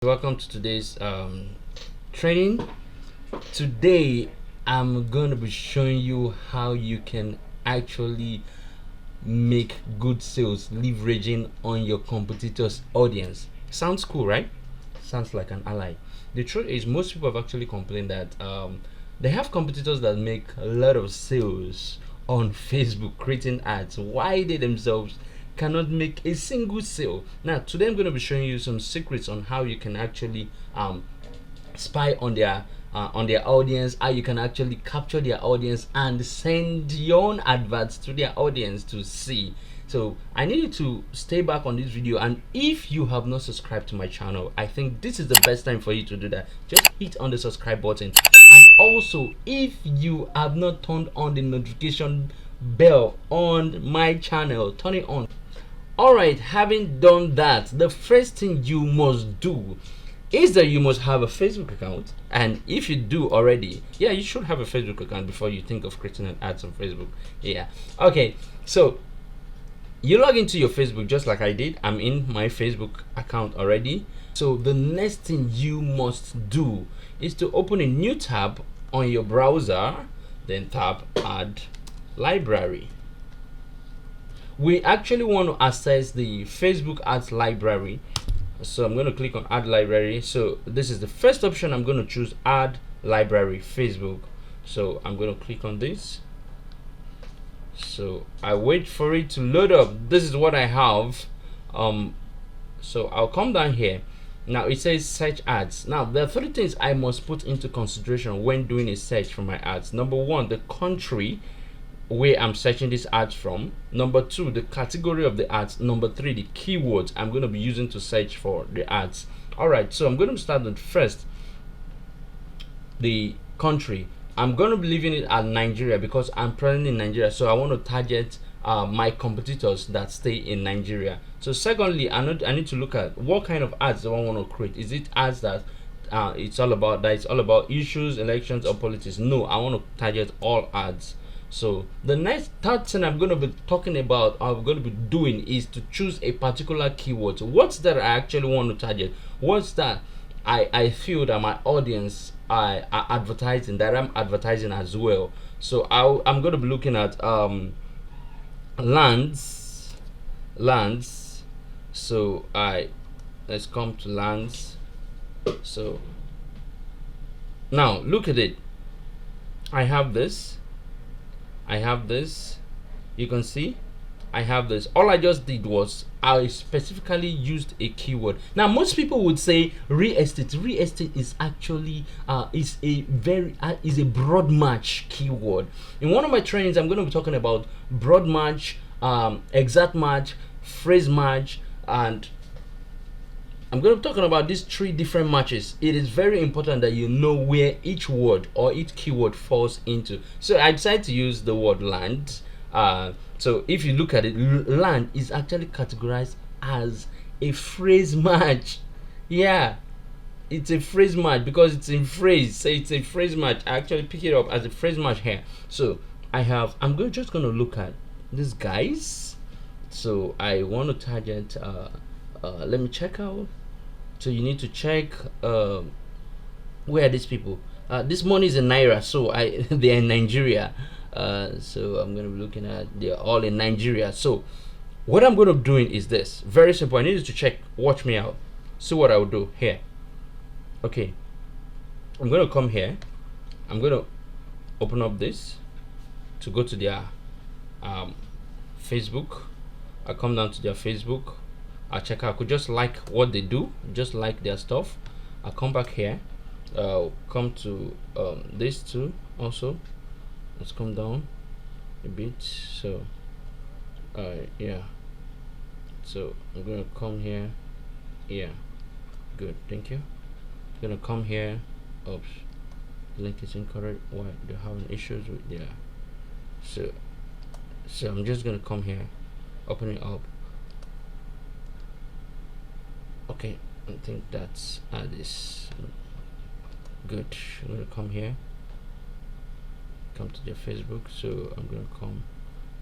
Welcome to today's training. Today I'm going to be showing you how you can actually make good sales leveraging on your competitors' audience. Sounds cool, right? Sounds like an ally. The truth is, most people have actually complained that they have competitors that make a lot of sales on Facebook creating ads. Why they themselves cannot make a single sale? Now, today I'm going to be showing you some secrets on how you can actually spy on their audience, how you can actually capture their audience and send your own adverts to their audience to see. So I need you to stay back on this video, and if you have not subscribed to my channel, I think this is the best time for you to do that. Just hit on the subscribe button, and also if you have not turned on the notification bell on my channel, turn it on. Alright, having done that, the first thing you must do is that you must have a Facebook account. And if you do already, yeah, you should have a Facebook account before you think of creating an ads on Facebook. Yeah. Okay, so you log into your Facebook just like I did. I'm in my Facebook account already. So the next thing you must do is to open a new tab on your browser, then tap Add Library. We actually want to access the Facebook ads library, so I'm going to click on Add Library. So this is the first option. I'm going to choose Add Library Facebook. So I'm going to click on this. So I wait for it to load up. This is what I have. So I'll come down here. Now it says search ads. Now there are three things I must put into consideration when doing a search for my ads. Number one, the country where I'm searching these ads from. Number two, the category of the ads. Number three, the keywords I'm going to be using to search for the ads. Alright, so I'm going to start with first the country. I'm going to be leaving it at Nigeria because I'm present in Nigeria, so I want to target my competitors that stay in Nigeria. So secondly, I need to look at what kind of ads do I want to create. Is it ads that it's all about issues, elections, or politics? No, I want to target all ads. So the third thing I'm going to be talking about, I'm going to be doing, is to choose a particular keyword. So what's that I actually want to target? What's that I feel that my audience are advertising, that I'm advertising as well? So I'm going to be looking at lands. So let's come to lands. So now look at it. I have this. You can see I have this. All I just did was I specifically used a keyword. Now most people would say real estate is actually is a broad match keyword. In one of my trainings I'm going to be talking about broad match, exact match, phrase match, and I'm going to be talking about these three different matches. It is very important that you know where each word or each keyword falls into. So I decided to use the word land. So if you look at it, land is actually categorized as a phrase match. Yeah, it's a phrase match because it's in phrase. So it's a phrase match. I actually pick it up as a phrase match here. So just going to look at these guys. So I want to target. Let me check out. So you need to check where are these people. This money is in naira, so they're in Nigeria. So I'm going to be looking at, they're all in Nigeria. So what I'm going to be doing is this. Very simple. I need you to check. Watch me out. See what I will do here. Okay. I'm going to come here. I'm going to open up this to go to their Facebook. I come down to their Facebook. I check out. I could just like what they do, just like their stuff. I come back here. Come to this too also. Let's come down a bit. So yeah, so I'm gonna come here. Yeah, good, thank you. I'm gonna come here. Oops, link is incorrect. Why they're having issues with? Yeah, so I'm just gonna come here, open it up. Okay, I think that's this. Good. I'm gonna come here, come to their Facebook. So I'm gonna come.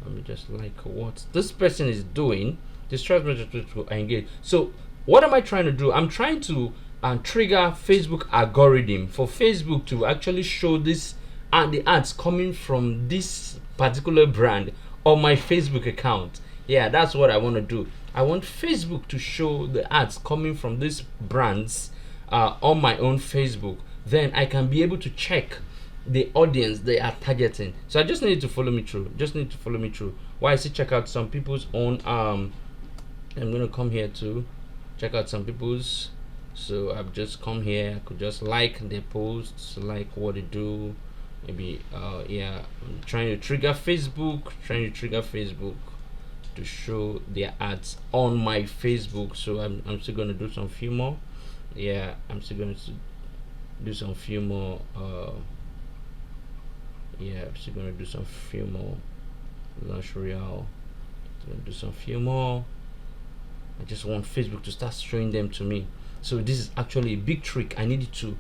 Let me just like what this person is doing. This transfer to engage. So what am I trying to do? I'm trying to and trigger Facebook algorithm for Facebook to actually show this and the ads coming from this particular brand on my Facebook account. Yeah, that's what I want to do. I want Facebook to show the ads coming from these brands on my own Facebook. Then I can be able to check the audience they are targeting. So I just need to follow me through. Just need to follow me through. Why I see check out some people's own I'm gonna come here to check out some people's. So I've just come here. I could just like their posts, like what they do. Maybe yeah, I'm trying to trigger Facebook, to show their ads on my Facebook. So I'm still gonna do some few more. Yeah, I'm still going to do some few more. Yeah, I'm still gonna do some few more. Launch Royale. Gonna do some few more. I just want Facebook to start showing them to me. So this is actually a big trick. I need to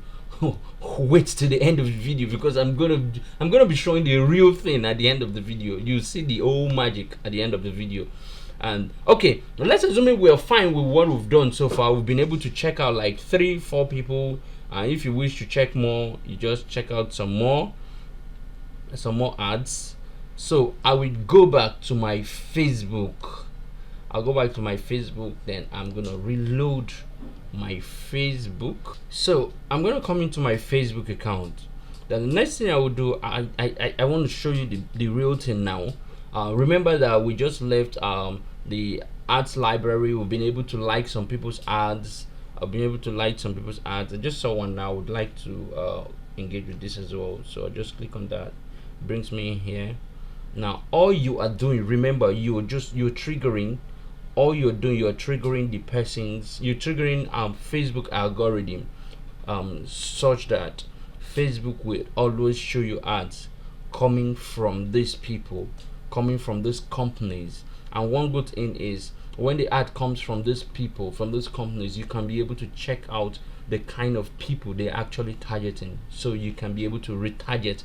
wait to the end of the video, because I'm gonna be showing the real thing at the end of the video. You see the old magic at the end of the video. And okay, let's assume we are fine with what we've done so far. We've been able to check out like 3-4 people, and if you wish to check more, you just check out some more ads. So I will go back to my Facebook. I'll go back to my Facebook, then I'm gonna reload my Facebook. So I'm gonna come into my Facebook account. Then the next thing I will do, I want to show you the real thing now. Remember that we just left the ads library. We've been able to like some people's ads. I've been able to like some people's ads. I just saw one now. I would like to engage with this as well. So I just click on that. Brings me in here. Now all you are doing, remember, you're triggering. All you're doing, you're triggering the person's, you're triggering Facebook algorithm such that Facebook will always show you ads coming from these people, coming from these companies. And one good thing is, when the ad comes from these people, from these companies, you can be able to check out the kind of people they're actually targeting, so you can be able to retarget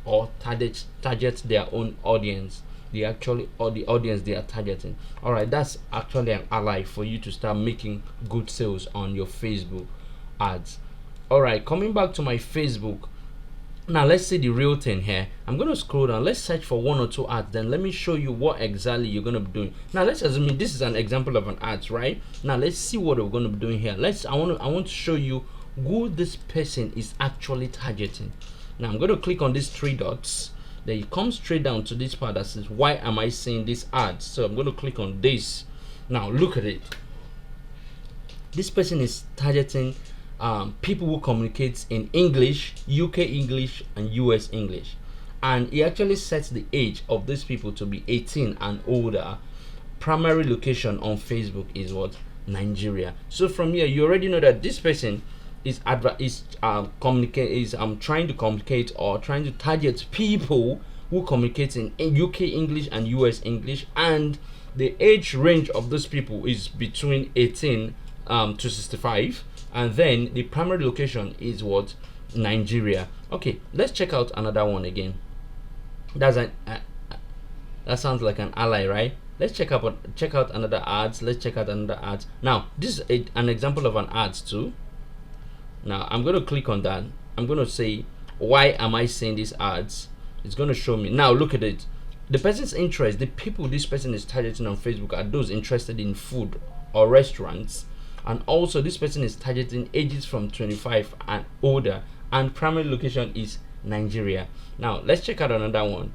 or target their own audience, the audience they are targeting. All right, that's actually an ally for you to start making good sales on your Facebook ads. All right, coming back to my Facebook. Now let's see the real thing here. I'm going to scroll down. Let's search for 1 or 2 ads. Then let me show you what exactly you're going to be doing. Now let's assume this is an example of an ad, right? Now let's see what we're going to be doing here. I want to show you who this person is actually targeting. Now I'm going to click on these 3 dots. Then you come straight down to this part that says, why am I seeing this ad? So I'm going to click on this. Now look at it. This person is targeting people who communicate in English, UK English, and US English. And he actually sets the age of these people to be 18 and older. Primary location on Facebook is what? Nigeria. So from here, you already know that this person is trying to communicate or trying to target people who communicate in UK English and US English, and the age range of those people is between 18 to 65, and then the primary location is what? Nigeria. Okay, let's check out another one again. That sounds like an ally, right? Let's check out another ads. Let's check out another ads. Now this is an example of an ads too. Now I'm going to click on that. I'm going to say, why am I seeing these ads? It's going to show me. Now look at it. The person's interest, the people this person is targeting on Facebook are those interested in food or restaurants. And also this person is targeting ages from 25 and older, and primary location is Nigeria. Now let's check out another one.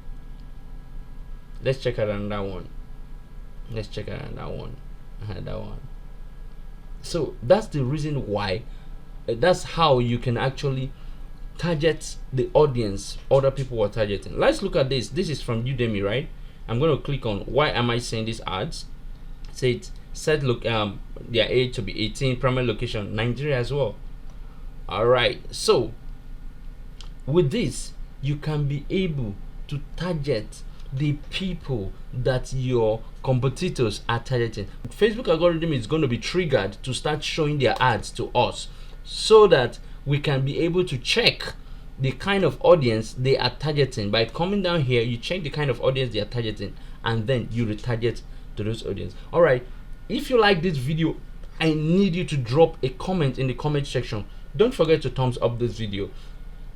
So that's the reason why, that's how you can actually target the audience other people are targeting. Let's look at this. This is from Udemy, right? I'm going to click on, why am I seeing these ads? Say it, set look their age to be 18, primary location Nigeria as well. All right, so with this you can be able to target the people that your competitors are targeting. Facebook algorithm is going to be triggered to start showing their ads to us, so that we can be able to check the kind of audience they are targeting. By coming down here, you check the kind of audience they are targeting, and then you retarget to those audience. All right, if you like this video I need you to drop a comment in the comment section. Don't forget to thumbs up this video.